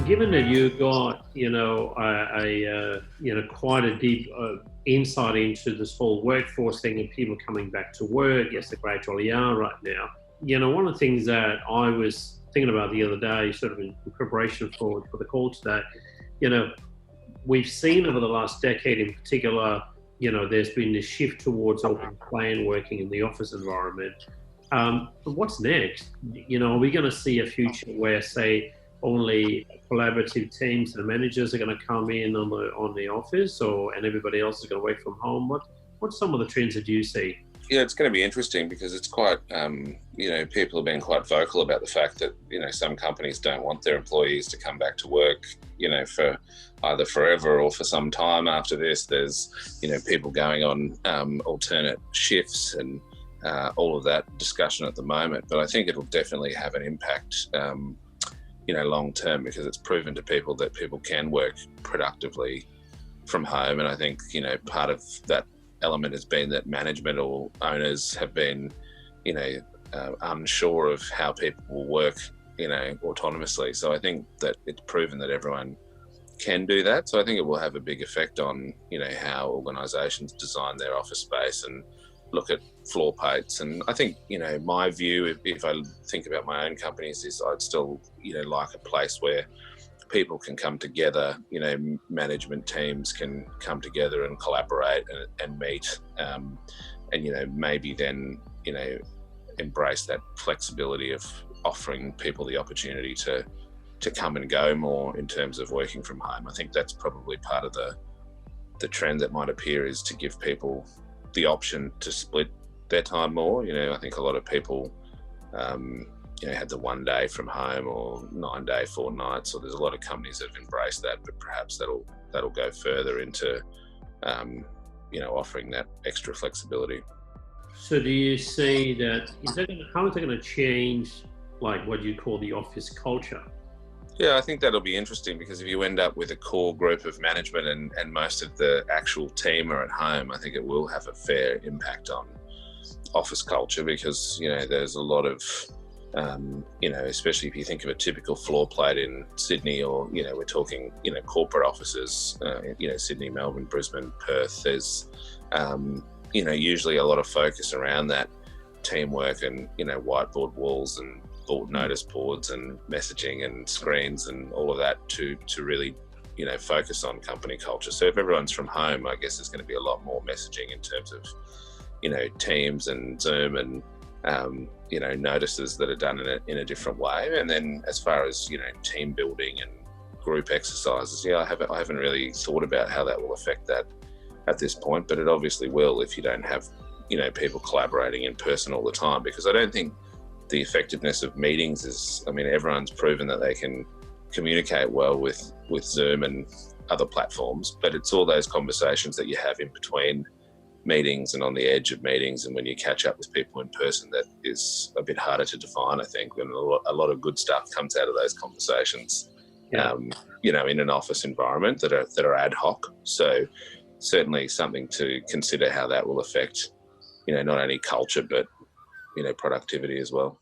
Given that you got, quite a deep insight into this whole workforce thing and people coming back to work, yes, they gradually are right now. One of the things that I was thinking about the other day, sort of in preparation for the call today, you know, we've seen over the last decade in particular, there's been this shift towards open plan working in the office environment. But what's next? Are we going to see a future where, say, only collaborative teams and managers are going to come in on the office, and everybody else is going to work from home? What's some of the trends that you see? Yeah, it's going to be interesting because it's quite, people have been quite vocal about the fact that, some companies don't want their employees to come back to work, for either forever or for some time after this. There's, people going on alternate shifts and all of that discussion at the moment. But I think it'll definitely have an impact, long term, because it's proven to people that people can work productively from home. And I think, part of that element has been that management or owners have been, unsure of how people will work, autonomously. So I think that it's proven that everyone can do that. So I think it will have a big effect on, how organisations design their office space and look at floor plates. And I think, my view, if I think about my own companies, is I'd still, like a place where people can come together, management teams can come together and collaborate and meet, and, maybe then, embrace that flexibility of offering people the opportunity to come and go more in terms of working from home. I think that's probably part of the trend that might appear, is to give people the option to split their time more. I think a lot of people, had the 1 day from home or 9 day fortnight. So there's a lot of companies that have embraced that, but perhaps that'll go further into, offering that extra flexibility. So do you see that, how is that going to change, like, what you call the office culture? Yeah, I think that'll be interesting, because if you end up with a core group of management and most of the actual team are at home, I think it will have a fair impact on office culture, because, there's a lot of, especially if you think of a typical floor plate in Sydney, or, we're talking, corporate offices, Sydney, Melbourne, Brisbane, Perth, there's, usually a lot of focus around that teamwork and, whiteboard walls and notice boards and messaging and screens and all of that to really, focus on company culture. So if everyone's from home, I guess there's going to be a lot more messaging in terms of, Teams and Zoom and, notices that are done in a different way. And then as far as, team building and group exercises, I haven't really thought about how that will affect that at this point, but it obviously will if you don't have, people collaborating in person all the time, because I don't think the effectiveness of meetings is, everyone's proven that they can communicate well with Zoom and other platforms, but it's all those conversations that you have in between meetings and on the edge of meetings, and when you catch up with people in person, that is a bit harder to define, I think, when a lot of good stuff comes out of those conversations, in an office environment that are ad hoc. So certainly something to consider, how that will affect, not only culture, but, productivity as well.